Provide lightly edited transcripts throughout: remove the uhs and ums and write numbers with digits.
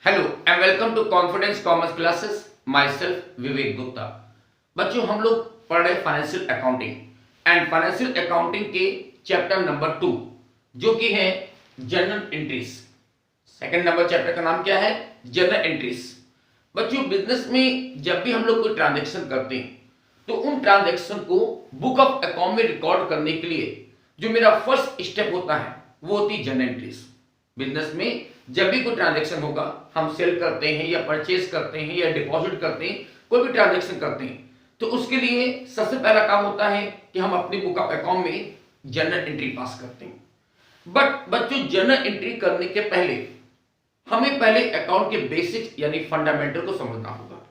Hello and welcome to confidence commerce classes. Myself Vivek Gupta. बच्चों, हम लोग पढ़ रहे financial accounting and financial accounting के चैप्टर नंबर 2 जो कि है journal entries. Second number chapter का नाम क्या है? Journal entries. बच्चों, बिजनेस में जब भी हम लोग कोई ट्रांजेक्शन करते हैं तो उन ट्रांजेक्शन को बुक ऑफ अकाउंट में रिकॉर्ड करने के लिए जो मेरा फर्स्ट स्टेप होता है वो होती है जर्नल एंट्रीज। बिजनेस में जब भी कोई ट्रांजैक्शन होगा, हम सेल करते हैं या परचेज करते हैं या डिपॉजिट करते हैं, कोई भी ट्रांजैक्शन करते हैं, तो उसके लिए सबसे पहला काम होता है कि हम अपनी बुक ऑफ अकाउंट में जर्नल एंट्री पास करते हैं। बट बच्चों, जर्नल एंट्री करने के पहले हमें पहले अकाउंट के बेसिक यानी फंडामेंटल को समझना होगा।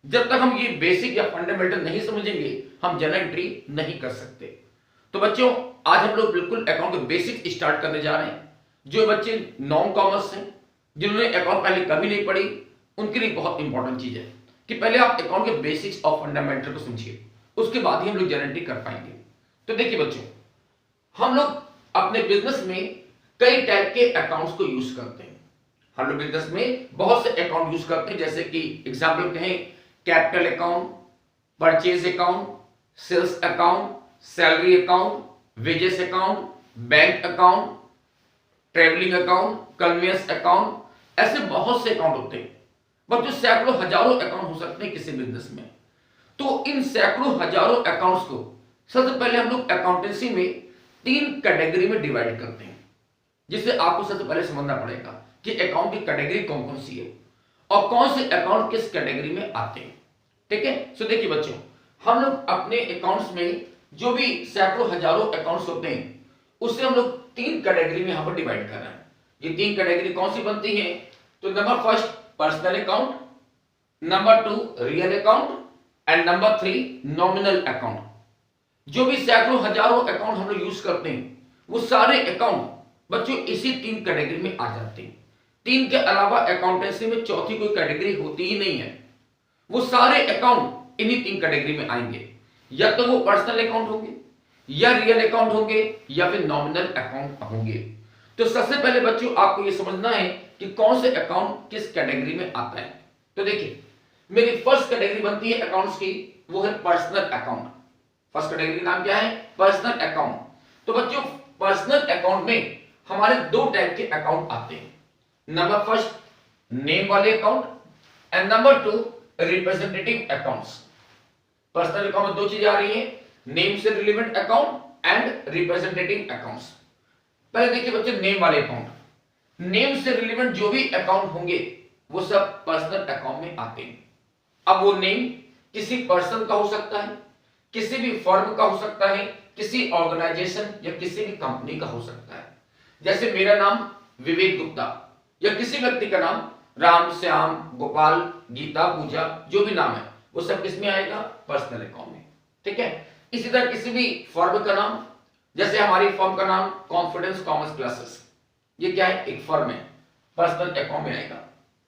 जब तक हम ये बेसिक या फंडामेंटल नहीं समझेंगे, हम जर्नल एंट्री नहीं कर सकते। तो बच्चों, आज हम लोग बिल्कुल अकाउंट के बेसिक स्टार्ट करने जा रहे हैं। जो बच्चे नॉन कॉमर्स हैं, जिन्होंने अकाउंट पहले कभी नहीं पढ़ी, उनके लिए बहुत इंपॉर्टेंट चीज है कि पहले आप अकाउंट के बेसिक्स और फंडामेंटल को समझिए, उसके बाद ही हम लोग जनरेट कर पाएंगे। तो देखिए बच्चों, हम लोग अपने बिजनेस में कई टाइप के अकाउंट्स को यूज करते हैं। हम लोग बिजनेस में बहुत से अकाउंट यूज करते हैं, जैसे कि एग्जाम्पल कहें capital account, purchase account, sales account, salary account, wages account, bank account, travelling account, conveyance account, ऐसे बहुत से अकाउंट होते हैं। बच्चों, सैकड़ों हजारों अकाउंट हो सकते हैं किसी बिजनेस में। तो इन सैकड़ों हजारों अकाउंट्स को सबसे पहले हम लोग अकाउंटेंसी में 3 कैटेगरी में डिवाइड करते हैं, जिसे आपको सबसे पहले समझना पड़ेगा कि अकाउंट की कैटेगरी कौन कौन सी है और कौन से अकाउंट किस कैटेगरी में आते हैं। ठीक है, सो देखिए बच्चों, हम लोग अपने अकाउंट्स में जो भी सैकड़ों हजारों अकाउंट्स होते हैं, उससे हम लोग 3 कैटेगरी में यहां पर डिवाइड कर रहे हैं। ये 3 कैटेगरी कौन सी बनती है? तो number first personal account, number 2 real account and number 3 nominal account. जो भी सैकड़ों हजारों अकाउंट हम लोग यूज करते हैं, वो सारे अकाउंट बच्चों इसी 3 कैटेगरी में आ जाते हैं। 3 के अलावा अकाउंटेंसी में चौथी कोई कैटेगरी होती ही नहीं है। वो सारे अकाउंट इन्हीं 3 कैटेगरी में आएंगे, या तो वो पर्सनल अकाउंट होंगे, या रियल अकाउंट होंगे, या फिर नॉमिनल अकाउंट होंगे। तो सबसे पहले बच्चों आपको यह समझना है कि कौन से अकाउंट किस कैटेगरी में आता है। तो देखिए, मेरी फर्स्ट कैटेगरी बनती है अकाउंट्स की, वो है पर्सनल अकाउंट। फर्स्ट कैटेगरी नाम क्या है? Personal account. तो बच्चों, पर्सनल अकाउंट में हमारे 2 टाइप के अकाउंट आते हैं। नंबर फर्स्ट नेम वाले account and number 2 representative accounts. Personal account में 2 चीजें आ रही है, नेम से relevant account and representative accounts. पहले देखिए बच्चे, नेम वाले अकाउंट। नेम से रिलेवेंट जो भी अकाउंट होंगे वो सब पर्सनल अकाउंट में आते हैं। अब वो नेम किसी पर्सन का हो सकता है, किसी भी फर्म का हो सकता है, किसी ऑर्गेनाइजेशन या किसी भी कंपनी का हो सकता है। जैसे मेरा नाम विवेक गुप्ता, या किसी व्यक्ति का नाम राम, श्याम, गोपाल, गीता, पूजा, जो भी नाम है वो सब किसमें आएगा? पर्सनल अकाउंट में। ठीक है, इसी तरह किसी भी फर्म का नाम, जैसे हमारी फर्म का नाम कॉन्फिडेंस कॉमर्स क्लासेस, ये क्या है? एक फर्म है, पर्सनल अकाउंट में आएगा,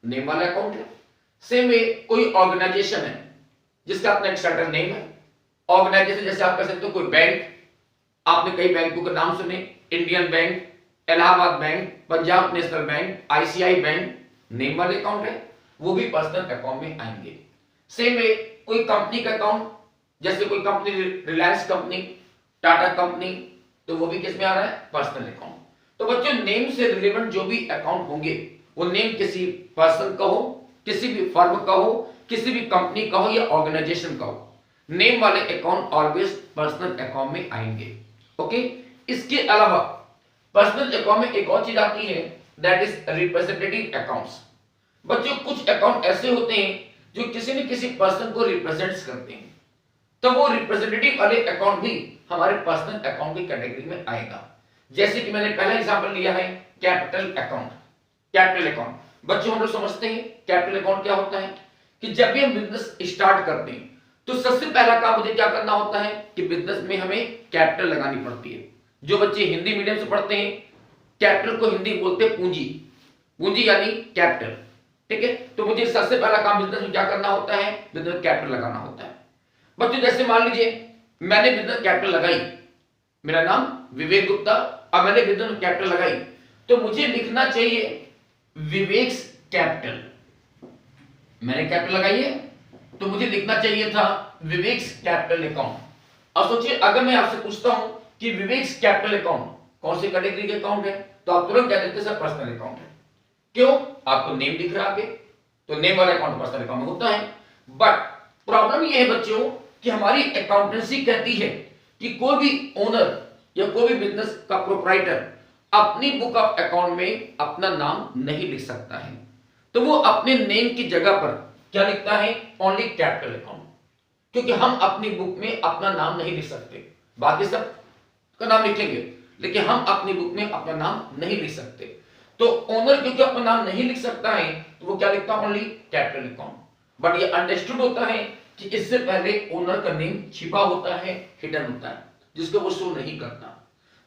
नेम वाला अकाउंट है। सेम वे कोई ऑर्गेनाइजेशन है जिसका अपना एक सर्टेन नेम है। ऑर्गेनाइजेशन जैसे आप कह सकते हो कोई बैंक, आपने कई बैंकों के नाम सुने, Indian bank, Allahabad bank, Punjab national bank, ICI bank, name वाले अकाउंट है, वो भी पर्सनल अकाउंट में आएंगे। सेम वे कोई कंपनी का अकाउंट, जैसे कोई company, Reliance company, Tata company, तो वो भी किस में आ रहा है? Personal account. तो बच्चों, नेम से रिलेवेंट जो भी अकाउंट होंगे वो नेम किसी पर्सन का हो, किसी भी फर्म का हो, किसी भी कंपनी का हो या ऑर्गेनाइजेशन का हो, नेम वाले अकाउंट ऑलवेज पर्सनल अकाउंट में आएंगे। ओके, इसके अलावा पर्सनल अकाउंट में एक और चीज आती है, दैट इज रिप्रेजेंटेटिव अकाउंट्स। बच्चों, कुछ अकाउंट ऐसे होते हैं जो किसी न किसी पर्सन को रिप्रेजेंट्स करते हैं, तो वो रिप्रेजेंटेटिव वाले अकाउंट भी हमारे पर्सनल अकाउंट की कैटेगरी में आएगा। जैसे कि मैंने पहला एग्जांपल लिया है कैपिटल अकाउंट। कैपिटल अकाउंट बच्चों, हम लोग समझते हैं कैपिटल अकाउंट क्या होता है कि जब भी हम बिजनेस स्टार्ट करते हैं तो सबसे पहला काम मुझे क्या करना होता है कि बिजनेस में हमें कैपिटल लगानी पड़ती है। जो बच्चे हिंदी मीडियम से पढ़ते हैं, कैपिटल को हिंदी बोलते हैं पूंजी। पूंजी यानी कैपिटल। ठीक है, तो मुझे सबसे पहला काम बिजनेस में क्या करना होता है? बिजनेस में कैपिटल लगाना होता है। बच्चों, जैसे मान लीजिए मैंने बिजनेस कैपिटल लगाई, मेरा नाम विवेक गुप्ता, अब मैंने बिजनेस कैपिटल लगाई, तो मुझे लिखना चाहिए विवेक्स कैपिटल, मैंने कैपिटल लगाई है तो मुझे लिखना चाहिए था विवेक्स कैपिटल अकाउंट। अब सोचिए अगर मैं आपसे पूछता हूं कि विवेक्स कैपिटल अकाउंट कौन सी कैटेगरी के अकाउंट है, तो आप तुरंत कह देते सर पर्सनल अकाउंट है। क्यों? आपको नेम दिख रहा है आगे, तो नेम वाला अकाउंट पर्सनल अकाउंट में होता है। बट प्रॉब्लम ये है बच्चों कि हमारी अकाउंटेंसी कहती है कि कोई भी ओनर या कोई भी बिजनेस का प्रोप्राइटर अपनी बुक ऑफ अकाउंट में अपना नाम नहीं लिख सकता है, तो वो अपने नेम की जगह पर क्या लिखता है? Only capital account. क्योंकि हम अपनी बुक में अपना नाम नहीं लिख सकते, बाकी सब का नाम लिखेंगे, लेकिन हम अपनी बुक में अपना नाम नहीं लिख सकते। तो ओनर क्योंकि अपना नाम नहीं लिख सकता है तो वो क्या लिखता है? Only capital account. बट ये अंडरस्टूड होता है कि इससे पहले ओनर का नेम छिपा होता है, हिडन होता है, जिसको वो शो नहीं करता।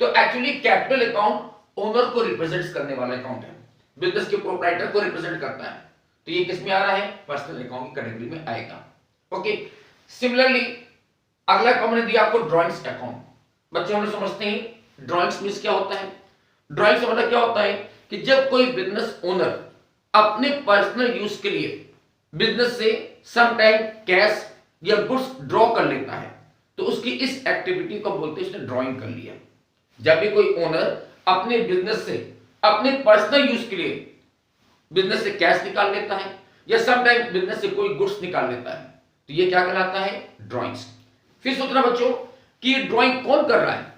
तो एक्चुअली कैपिटल अकाउंट ओनर को रिप्रेजेंट करने वाला अकाउंट है, बिजनेस के प्रोप्राइटर को रिप्रेजेंट करता है। तो ये किस में आ रहा है? पर्सनल अकाउंट की कैटेगरी में आएगा। ओके, सिमिलरली अगला अकाउंट ने दिया आपको ड्राइंग्स अकाउंट। बच्चे हम लोग समझते हैं ड्राइंग्स मींस क्या होता है। ड्राइंग्स मतलब क्या होता है कि जब कोई बिजनेस ओनर अपने पर्सनल यूज के लिए बिजनेस से समटाइम कैश या गुड्स ड्रॉ कर लेता है, तो उसकी इस एक्टिविटी को बोलते हैं उसने ड्राइंग कर लिया। जब भी कोई ओनर अपने बिजनेस से अपने पर्सनल यूज के लिए बिजनेस से कैश निकाल लेता है या समटाइम बिजनेस से कोई गुड्स निकाल लेता है, तो ये क्या कहलाता है? ड्राइंग्स। फिर सोचना बच्चों कि ये ड्राइंग कौन कर रहा है?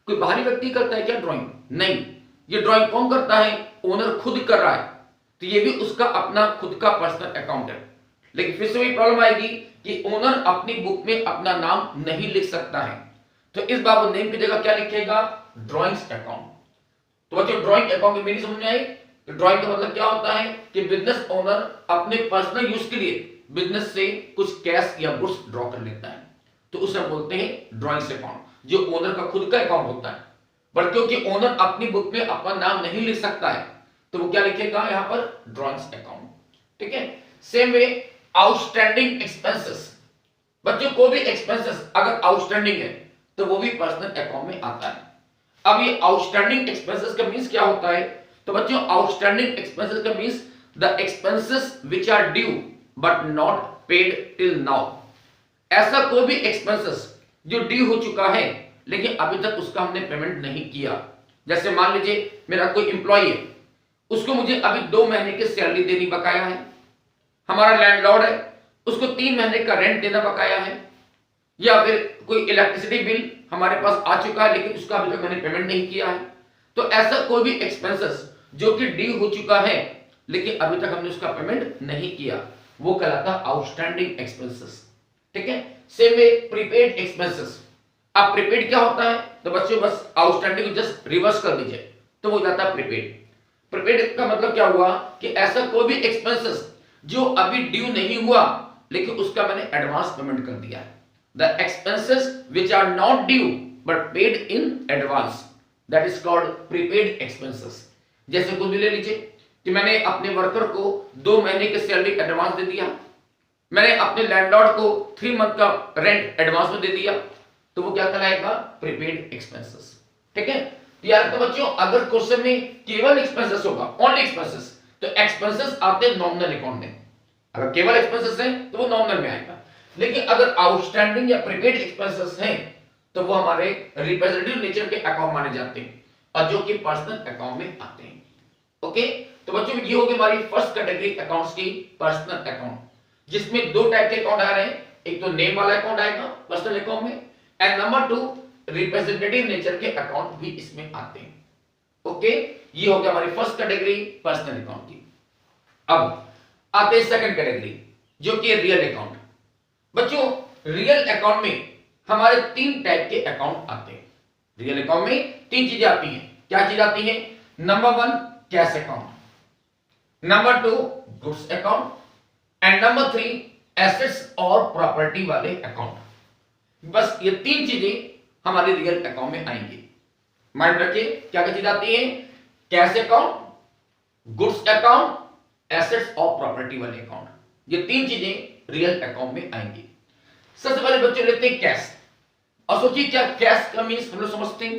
कोई बाहरी व्यक्ति करता है क्या ड्राइंग? नहीं, ये ड्राइंग कौन करता है? ओनर खुद कर रहा है। तो ये भी उसका अपना खुद का पर्सनल अकाउंट है। लेकिन फिर से वही प्रॉब्लम आएगी कि ओनर अपनी बुक में अपना नाम नहीं लिख सकता है, तो इस बार वो नेम की जगह क्या लिखेगा? Drawings account. तो बच्चों ड्राइंग अकाउंट में मेरी समझ में आई। तो ड्राइंग का मतलब क्या होता है कि बिजनेस ओनर अपने पर्सनल यूज के लिए बिजनेस से कुछ कैश या गुड्स ड्रॉ कर लेता है, तो उसे बोलते हैं ड्राइंग्स अकाउंट, जो ओनर का खुद का अकाउंट होता है। पर क्योंकि ओनर अपनी बुक में अपना नाम नहीं लिख सकता है, तो वो क्या लिखेगा यहां पर? Drawings account. ठीक है। Same way outstanding expenses. बच्चों को भी एक्सपेंसेस अगर आउटस्टैंडिंग है तो वो भी पर्सनल अकाउंट में आता है। अब ये आउटस्टैंडिंग एक्सपेंसेस का मींस क्या होता है? तो बच्चों आउटस्टैंडिंग एक्सपेंसेस का means the expenses which are due but not paid till now. ऐसा कोई भी एक्सपेंसेस जो ड्यू हो चुका है लेकिन अभी तक उसका हमने पेमेंट नहीं किया। जैसे मान लीजिए मेरा कोई एम्प्लॉय है, उसको मुझे अभी 2 महीने की सैलरी देनी बकाया है। हमारा लैंडलॉर्ड है, उसको 3 महीने का रेंट देना बकाया है। या फिर कोई इलेक्ट्रिसिटी बिल हमारे पास आ चुका है लेकिन उसका अभी तक मैंने पेमेंट नहीं किया है। तो ऐसा कोई भी एक्सपेंसेस जो कि ड्यू हो चुका है लेकिन अभी तक हमने उसका पेमेंट नहीं किया, वो कहलाता है आउटस्टैंडिंग एक्सपेंसेस। ठीक है। Same way prepaid expenses. अब प्रीपेड क्या होता है? तो बच्चों बस आउटस्टैंडिंग को जस्ट रिवर्स कर दीजिए तो वो जाता है प्रीपेड। प्रीपेड का मतलब क्या हुआ कि ऐसा कोई भी एक्सपेंसेस जो अभी ड्यू नहीं हुआ लेकिन उसका मैंने एडवांस पेमेंट कर दिया है। The expenses which are not due but paid in advance, that is called prepaid expenses. जैसे कुछ भी ले लीजिए कि मैंने अपने वर्कर को 2 महीने की सैलरी एडवांस दे दिया, मैंने अपने लैंडलॉर्ड को 3 मंथ का रेंट एडवांस में दे दिया, तो वो क्या कहलाएगा? Prepaid expenses. ठीक है। तो यार तो बच्चों अगर क्वेश्चन में केवल एक्सपेंसेस होगा, ओनली एक्सपेंसेस, तो एक्सपेंसेस आते हैं नॉमिनल अकाउंट में। अगर केवल एक्सपेंसेस हैं तो वो नॉमिनल में आएगा, लेकिन अगर आउटस्टैंडिंग या प्रीपेड एक्सपेंसेस हैं तो वो हमारे रिप्रेजेंटेटिव नेचर के अकाउंट माने जाते हैं और जो कि पर्सनल अकाउंट में आते हैं। ओके। तो बच्चों ये होगी हमारी फर्स्ट कैटेगरी अकाउंट्स की, पर्सनल अकाउंट, जिसमें 2 टाइप के अकाउंट आ रहे हैं। एक तो नेम वाला अकाउंट आएगा पर्सनल अकाउंट में, एंड नंबर 2 रिप्रेजेंटेटिव नेचर के अकाउंट भी इसमें आते हैं। ओके। ये हो गया हमारी फर्स्ट कैटेगरी पर्सनल अकाउंट की। अब आते हैं सेकंड कैटेगरी जो कि रियल अकाउंट। बच्चों रियल अकाउंट में हमारे 3 टाइप के अकाउंट आते हैं। रियल अकाउंट में 3 चीजें आती हैं। क्या चीज आती है? Number 1 cash account, number 2 goods account, and number 3 assets और प्रॉपर्टी वाले अकाउंट। बस ये 3 चीजें हमारे रियल अकाउंट में आएंगी। माइंड रखिए क्या क्या चीज आती है? Cash account, goods account, assets और प्रॉपर्टी वाले अकाउंट। ये 3 चीजें रियल अकाउंट में आएंगी। सबसे पहले बच्चों लेते हैं कैश। और सोचिए क्या कैश का मींस हम लोग समझते हैं?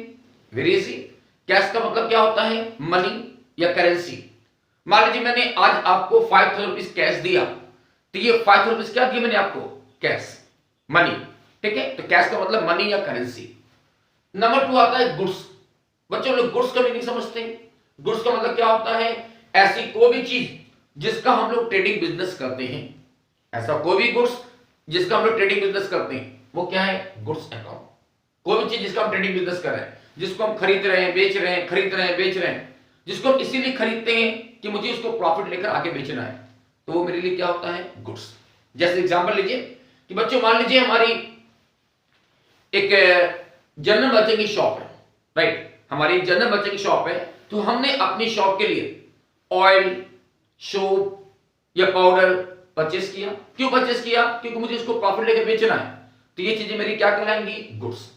Very easy. कैश का मतलब क्या होता है? मनी या करेंसी। मान लीजिए मैंने आज आपको 5000 रुपीज कैश दिया, तो ये 5000 रुपीज क्या दिया मैंने आपको? Cash, money. ठीक है, तो कैश का मतलब मनी या करेंसी। नंबर 2 आता है गुड्स। बच्चों लोग गुड्स का मीनिंग समझते हैं? गुड्स का मतलब क्या होता है? ऐसी कोई भी चीज जिसका हम लोग ट्रेडिंग बिजनेस करते हैं, ऐसा कोई भी गुड्स जिसका हम लोग ट्रेडिंग बिजनेस करते हैं, वो क्या है? Goods account. कोई भी चीज जिसका हम ट्रेडिंग बिजनेस कर रहे हैं, जिसको हम खरीद रहे हैं, बेच रहे हैं, खरीद रहे हैं, बेच रहे हैं, जिसको हम इसीलिए खरीदते हैं कि मुझे उसको प्रॉफिट लेकर आगे बेचना है, तो वो मेरे लिए क्या होता है? गुड्स। जैसे एग्जांपल लीजिए कि बच्चों मान लीजिए हमारी एक जनरल मर्चेंट की शॉप है, राइट? हमारी जनरल मर्चेंट की शॉप है, तो हमने अपनी शॉप के लिए ऑयल, सोप या पाउडर परचेस किया। क्यों परचेस किया? क्योंकि मुझे उसको प्रॉफिट लेकर बेचना है। तो ये चीजें मेरी क्या कहलाएंगी? गुड्स।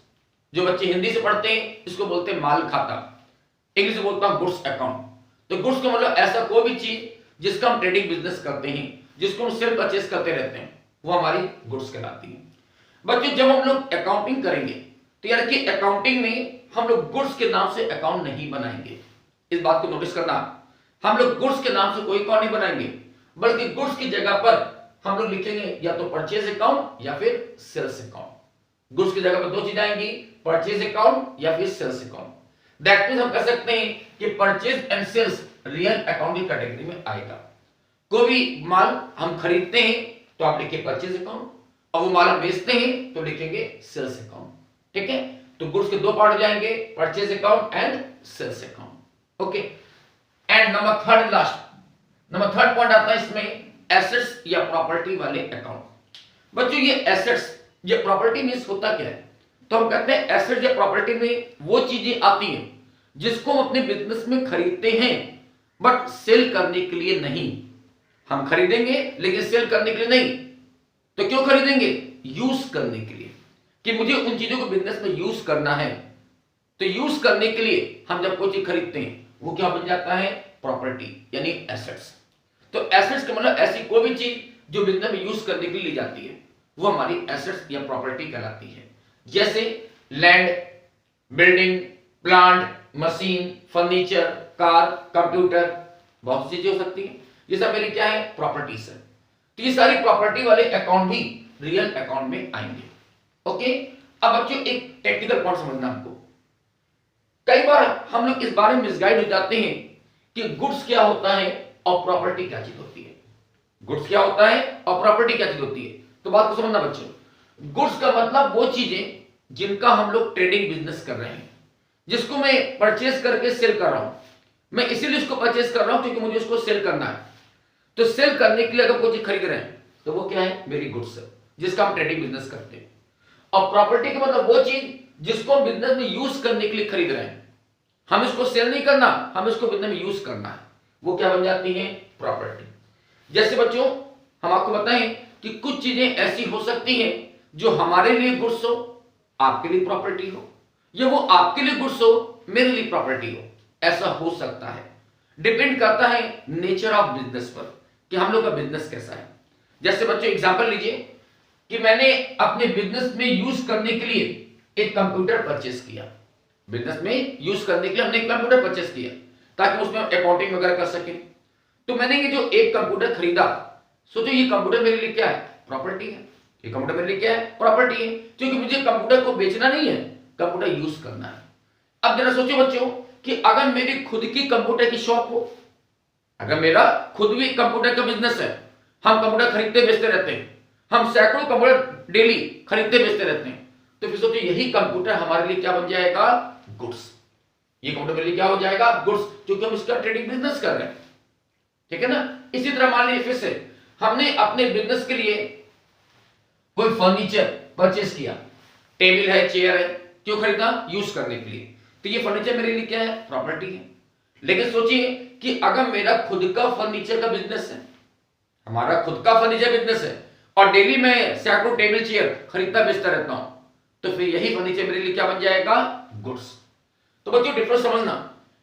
जो बच्चे हिंदी से पढ़ते हैं इसको बोलते हैं माल खाता, इंग्लिश में बोलता हूं गुड्स अकाउंट। तो गुड्स का मतलब ऐसा कोई भी चीज जिसका हम ट्रेडिंग बिजनेस करते हैं, जिसको हम सेल परचेस करते रहते हैं, वो हमारी गुड्स कहलाती है। बच्चों जब हम लोग अकाउंटिंग करेंगे तो यार कि अकाउंटिंग में हम लोग गुड्स के नाम से अकाउंट नहीं बनाएंगे। इस बात को नोटिस करना, हम लोग गुड्स के नाम से कोई अकाउंट नहीं बनाएंगे, बल्कि गुड्स की जगह पर हम लोग लिखेंगे या तो परचेज अकाउंट या फिर सेल्स अकाउंट। गुड्स की जगह पर दो चीज आएंगी, परचेज अकाउंट या फिर सेल्स अकाउंट। दैट मींस हम कह सकते हैं कि purchase and sales real account की कैटेगरी में आएगा। कोई भी माल हम खरीदते हैं तो आप लिखिए परचेज अकाउंट, और वो माल हम बेचते हैं तो लिखेंगे सेल्स अकाउंट। ठीक है, तो गुड्स के दो पार्ट हो जाएंगे, purchase account and sales account. Okay, and number third point आता है इसमें एसेट्स या प्रॉपर्टी वाले अकाउंट। बच्चों ये एसेट्स या प्रॉपर्टी मींस होता क्या है? तो हम कहते हैं एसेट या प्रॉपर्टी में वो चीजें आती हैं जिसको हम अपने बिजनेस में खरीदते हैं बट सेल करने के लिए नहीं। हम खरीदेंगे लेकिन सेल करने के लिए नहीं। तो क्यों खरीदेंगे? यूज करने के लिए, कि मुझे उन चीजों को बिजनेस में यूज करना है। तो यूज करने के लिए हम जब कोई चीज खरीदते हैं वो क्या बन जाता है? प्रॉपर्टी यानी एसेट्स। तो एसेट्स का मतलब ऐसी कोई भी चीज जो बिजनेस में यूज करने के लिए ली जाती है वो हमारी एसेट्स या प्रॉपर्टी कहलाती है। जैसे land, building, plant, machine, furniture, car, computer, बहुत सी चीजें हो सकती हैं। ये सब मेरी क्या है? प्रॉपर्टीज है। तो ये सारी प्रॉपर्टी वाले अकाउंट भी रियल अकाउंट में आएंगे। ओके, अब बच्चों एक टेक्निकल पॉइंट समझना हमको। कई बार हम लोग इस बारे में मिसगाइड हो जाते हैं कि गुड्स क्या होता है और प्रॉपर्टी क्या चीज होती है। गुड्स क्या होता है और प्रॉपर्टी क्या चीज होती है? तो बात को समझना बच्चों। गुड्स का मतलब वो चीजें जिनका हम लोग ट्रेडिंग बिजनेस कर रहे हैं, जिसको मैं परचेज करके सेल कर रहा हूं। मैं इसीलिए उसको परचेज कर रहा हूं क्योंकि मुझे उसको सेल करना है। तो सेल करने के लिए अगर कोई चीज खरीद रहे हैं तो वो क्या है? मेरी गुड्स है, जिसका हम ट्रेडिंग बिजनेस करते हैं। और प्रॉपर्टी का मतलब वो चीज जिसको हम बिजनेस में यूज करने के लिए खरीद रहे हैं। हम इसको सेल नहीं करना, हम इसको बिजनेस में यूज करना है, वो क्या बन जाती है? प्रॉपर्टी। जैसे बच्चों हम आपको बताएं कि कुछ चीजें ऐसी हो सकती हैं जो हमारे लिए गुड्स हो, आपके लिए प्रॉपर्टी हो, या वो आपके लिए गुड्स हो, मेरे लिए प्रॉपर्टी हो। ऐसा हो सकता है, डिपेंड करता है नेचर ऑफ बिजनेस पर कि हम लोग का बिजनेस कैसा है। जैसे बच्चों एग्जांपल लीजिए कि मैंने अपने बिजनेस में यूज करने के लिए एक कंप्यूटर परचेस किया। बिजनेस में यूज करने के लिए हमने एक कंप्यूटर परचेस किया ताकि उसमें अकाउंटिंग वगैरह कर सके। तो मैंने ये जो एक कंप्यूटर खरीदा, सोचो ये कंप्यूटर मेरे लिए क्या है? प्रॉपर्टी है। ये कंप्यूटर मेरे लिए क्या है? प्रॉपर्टी है, क्योंकि मुझे कंप्यूटर को बेचना नहीं है, कंप्यूटर यूज करना है। अब जरा सोचो बच्चों कि अगर मेरी खुद की कंप्यूटर की शॉप हो, अगर मेरा खुद भी कंप्यूटर का बिजनेस है, हम कंप्यूटर खरीदते बेचते रहते हैं, हम सैकड़ों कंप्यूटर डेली खरीदते बेचते रहते हैं, तो फिर सोचो यही कंप्यूटर हमारे लिए क्या बन जाएगा? गुड्स। ये कंप्यूटर मेरे लिए क्या हो जाएगा? गुड्स, क्योंकि हम इसका ट्रेडिंग बिजनेस कर रहे हैं। ठीक है ना? इसी तरह मान लीजिए फिर से हमने अपने बिजनेस के लिए कोई फर्नीचर परचेस किया, टेबल है, चेयर है, क्यों खरीदा? यूज करने के लिए। तो ये फर्नीचर मेरे लिए क्या है? प्रॉपर्टी है। लेकिन सोचिए कि अगर मेरा खुद का फर्नीचर का बिजनेस है, हमारा खुद का फर्नीचर बिजनेस है और डेली मैं सैकड़ों टेबल चेयर खरीदता बेचता रहता हूं, तो फिर यही फर्नीचर मेरे लिए क्या बन जाएगा? गुड्स। तो बच्चों डिफरेंस समझना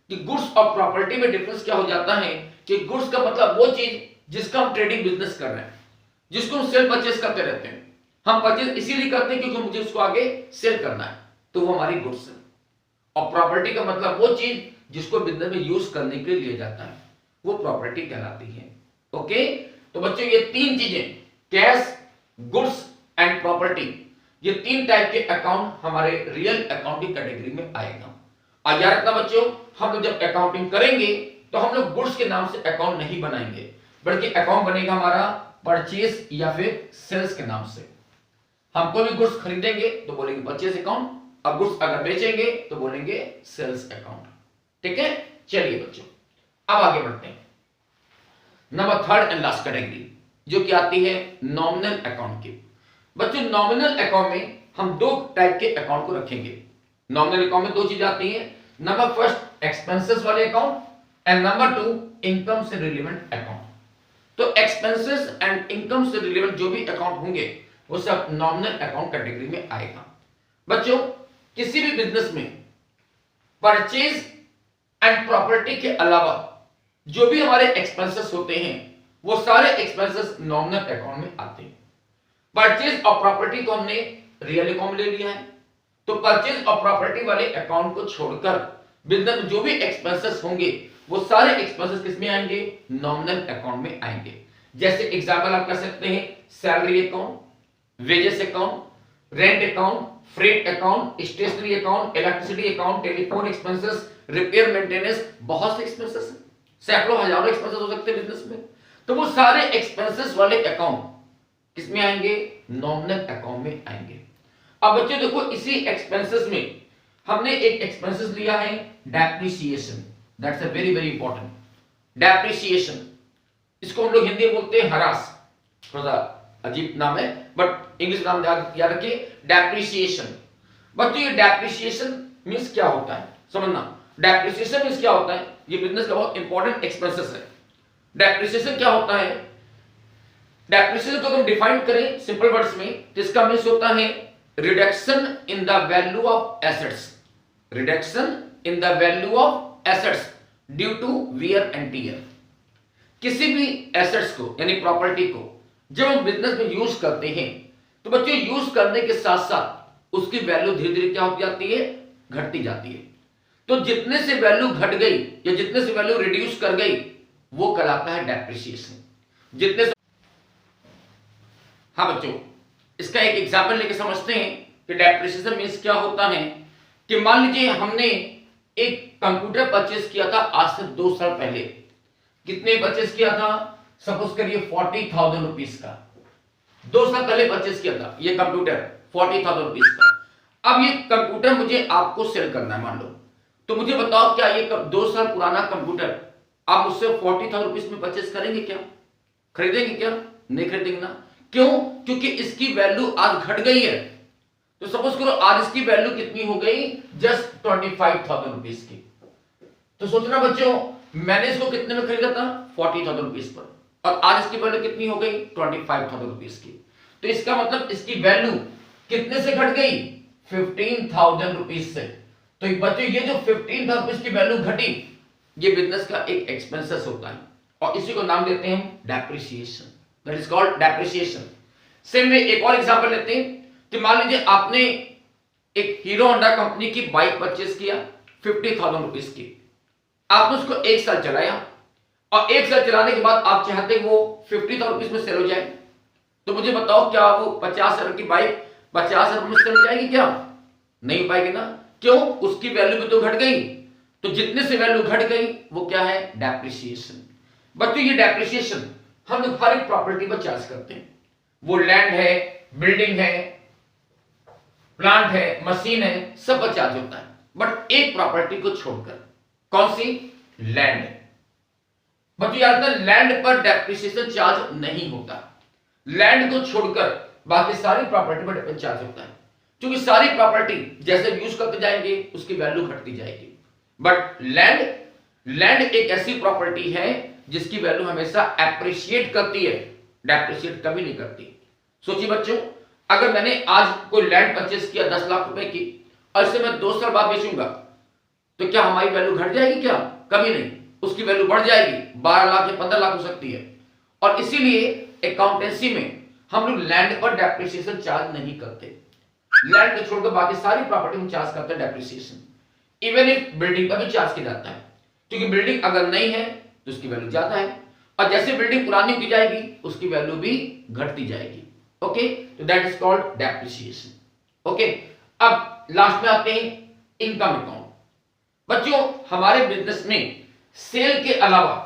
कि गुड्स और प्रॉपर्टी में डिफरेंस क्या हो जाता है कि गुड्स का मतलब वो चीज जिसका हम ट्रेडिंग बिजनेस कर रहे हैं, जिसको हम सेल परचेस करते रहते हैं। हम परचेस इसीलिए करते हैं क्योंकि मुझे उसको आगे सेल करना है, तो वो हमारी गुड्स है। और प्रॉपर्टी का मतलब वो चीज जिसको बिजनेस में यूज करने के लिए लिया जाता है, वो प्रॉपर्टी कहलाती है। ओके, तो बच्चों ये तीन चीजें, कैश, गुड्स एंड प्रॉपर्टी, ये तीन टाइप के अकाउंट हमारे रियल अकाउंटिंग कैटेगरी में आएगा। और याद रखना बच्चों, हम लोग जब अकाउंटिंग करेंगे तो हम लोग गुड्स के नाम से अकाउंट नहीं बनाएंगे, बल्कि अकाउंट बनेगा हमारा परचेज या फिर सेल्स के नाम से। हम कोई भी गुड्स खरीदेंगे तो बोलेंगे परचेज अकाउंट, और गुड्स अगर बेचेंगे तो बोलेंगे सेल्स अकाउंट। ठीक है, चलिए बच्चों अब आगे बढ़ते हैं। Number third and last category जो कि आती है नॉमिनल अकाउंट की। बच्चों नॉमिनल अकाउंट में हम दो टाइप के अकाउंट को रखेंगे। नॉमिनल अकाउंट में दो चीजें आती हैं, नंबर फर्स्ट एक्सपेंसेस वाले account and number two income से रिलेवेंट अकाउंट। तो एक्सपेंसेस एंड इनकम से रिलेवेंट जो भी अकाउंट होंगे वो सब नॉमिनल अकाउंट कैटेगरी में आएगा। बच्चों किसी भी बिजनेस में परचेज एंड प्रॉपर्टी के अलावा जो भी हमारे एक्सपेंसेस होते हैं वो सारे एक्सपेंसेस नॉमिनल अकाउंट में आते हैं। परचेज और प्रॉपर्टी को हमने रियल अकाउंट ले लिया है, तो परचेज और प्रॉपर्टी वाले अकाउंट को छोड़कर बिजनेस में जो भी एक्सपेंसेस होंगे वो सारे एक्सपेंसेस किसमें आएंगे? नॉमिनल अकाउंट में आएंगे। जैसे एग्जांपल आप कर सकते हैं salary account, wages account, rent account, freight account, stationery account, electricity account, telephone expenses, repair maintenance, बहुत से एक्सपेंसेस हैं, सैकड़ों हजारों एक्सपेंसेस हो सकते हैं बिजनेस में। तो वो सारे एक्सपेंसेस वाले अकाउंट किसमें आएंगे? नॉमिनल अकाउंट में आएंगे। अब बच्चों देखो इसी एक्सपेंसेस में हमने एक एक्सपेंसेस लिया है depreciation, that's a very very important. Depreciation, इसको हम लोग हिंदी में बोलते हैं हरास, थोड़ा सा अजीब नाम है बट इंग्लिश नाम याद रखिए, डेप्रिसिएशन। बच्चों ये डेप्रिसिएशन मींस क्या होता है समझना। डेप्रिसिएशन मींस क्या होता है, ये बिजनेस का बहुत इंपॉर्टेंट एक्सपेंसेस है। डेप्रिसिएशन क्या होता है? डेप्रिसिएशन को हम डिफाइन करें सिंपल वर्ड्स में तो इसका मींस होता है reduction in the value of assets, reduction in the value of assets due to wear and tear. किसी भी एसेट्स को यानी प्रॉपर्टी को जब हम बिजनेस में यूज करते हैं तो बच्चों यूज करने के साथ साथ उसकी वैल्यू धीरे धीरे क्या हो जाती है? घटती जाती है। तो जितने से वैल्यू घट गई या जितने से वैल्यू रिड्यूस कर गई वो कहलाता है डेप्रिसिएशन। जितने से हाँ बच्चों इसका एक एग्जांपल लेके समझते हैं कि डेप्रिसिएशन मींस क्या होता है। कि मान लीजिए हमने एक कंप्यूटर परचेज किया था आज से 2 साल पहले। कितने परचेज किया था? सपोज करिए 40,000 रुपीज का 2 साल पहले परचेज किया था ये कंप्यूटर 40,000 रुपीज का। अब ये कंप्यूटर मुझे आपको सेल करना है मान लो, तो मुझे बताओ क्या ये 2 साल पुराना कंप्यूटर आप मुझसे 40,000 रुपीज में परचेज करेंगे? क्या खरीदेंगे? क्या नहीं खरीदेंगे ना। क्यों? क्योंकि इसकी वैल्यू आज घट गई है। तो सपोज करो आज इसकी वैल्यू कितनी हो गई? जस्ट 25,000 रुपीज की। तो सोचना बच्चों मैंने इसको कितने में खरीदा था? 40,000 रुपीज पर, और आज इसकी वैल्यू कितनी हो गई? 25,000 रुपीज की। तो इसका मतलब इसकी वैल्यू कितने से घट गई? 15,000 रुपीज से। तो बच्चों ये जो 15,000 रुपीज की वैल्यू घटी ये बिजनेस का एक एक्सपेंसेस होता है और इसी को नाम देते हैं हम depreciation, that is called depreciation. Same way एक और एग्जांपल लेते हैं कि मान लीजिए आपने एक हीरो होंडा कंपनी की बाइक परचेज किया 50,000 रुपीज की। आपने उसको 1 साल चलाया और 1 साल चलाने के बाद आप चाहते वो 50,000 रुपीज में सेल हो जाए। तो मुझे बताओ क्या वो 50,000 की बाइक 50,000 में सेल हो जाएगी? क्या नहीं हो पाएगी ना। क्यों? उसकी वैल्यू भी तो घट गई। तो जितने से वैल्यू घट गई वो क्या है? डेप्रिसिएशन। बच्चों ये डेप्रिसिएशन हम लोग हर एक प्रॉपर्टी पर चार्ज करते हैं। वो लैंड है, बिल्डिंग है, प्लांट है, मशीन है, सब पर चार्ज होता है। बट एक प्रॉपर्टी को छोड़कर, कौन सी? लैंड। बच्चों याद रखना लैंड पर डेप्रिसिएशन चार्ज नहीं होता। लैंड को छोड़कर बाकी सारी प्रॉपर्टी पर चार्ज होता है, क्योंकि सारी प्रॉपर्टी जैसे यूज करते जाएंगे उसकी वैल्यू घटती जाएगी। बट लैंड एक ऐसी प्रॉपर्टी है जिसकी वैल्यू हमेशा एप्रिशिएट करती है, डेप्रिशिएट कभी नहीं करती। सोचिए बच्चों अगर मैंने आज कोई लैंड परचेज किया 10 लाख रुपए की और इसे मैं 2 साल बाद बेचूंगा तो क्या हमारी वैल्यू घट जाएगी? क्या कभी नहीं, उसकी वैल्यू बढ़ जाएगी, 12 लाख या 15 लाख हो सकती है। और इसीलिए अकाउंटेंसी में हम लोग लैंड पर डेप्रिसिएशन चार्ज नहीं करते। लैंड को छोड़कर बाकी सारी प्रॉपर्टी में चार्ज करते हैं डेप्रिसिएशन। इवन इफ बिल्डिंग पर भी चार्ज किया जाता है, क्योंकि बिल्डिंग अगर नहीं है तो उसकी वैल्यू ज्यादा है, और जैसे बिल्डिंग पुरानी होती जाएगी उसकी वैल्यू भी घटती जाएगी। ओके, तो that is called depreciation. Okay, अब लास्ट में आते हैं इनकम अकाउंट। बच्चों हमारे बिजनेस में सेल के अलावा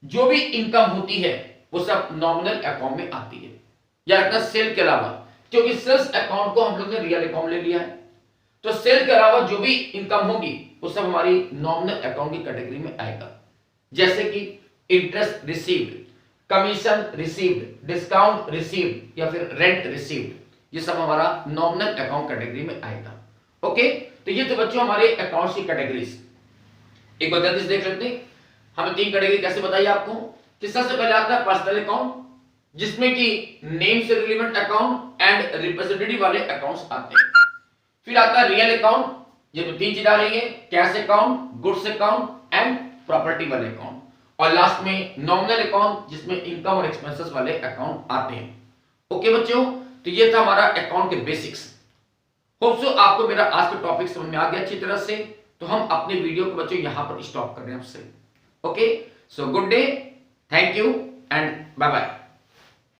जो भी इनकम होती है वो सब नॉमिनल अकाउंट में आती है, या रखना सेल के अलावा, क्योंकि सेल्स अकाउंट को हम लोग ने रियल अकाउंट ले लिया है, तो सेल के अलावा जो भी इनकम होगी वो सब हमारी नॉमिनल अकाउंट की कैटेगरी में आएगा। जैसे कि interest received, commission received, discount received या फिर रेंट रिसीव्ड, ये सब हमारा नॉमिनल अकाउंट कैटेगरी में आएगा। ओके, तो ये तो बच्चों हमारे अकाउंट्स की कैटेगरीज। एक बार जल्दी से देख लेते हैं हमें तीन कैटेगरी कैसे बताइए आपको। कि सबसे पहले आता है पर्सनल अकाउंट, जिसमें कि नेम से रिलेवेंट अकाउंट एंड रिप्रेजेंटेटिव वाले अकाउंट्स आते हैं। फिर आता है रियल अकाउंट, ये तो तीन चीज आ रही है, cash account, goods account and property वाले अकाउंट, और लास्ट में नॉमिनल अकाउंट जिसमें इनकम और एक्सपेंसेस वाले अकाउंट आते हैं। ओके बच्चों, तो ये था हमारा अकाउंट के बेसिक्स। होप सो आपको मेरा आज का टॉपिक समझ में आ गया अच्छी तरह से। तो हम अपने वीडियो को बच्चों यहां पर स्टॉप कर रहे हैं आपसे। Okay, so good day, thank you and bye bye.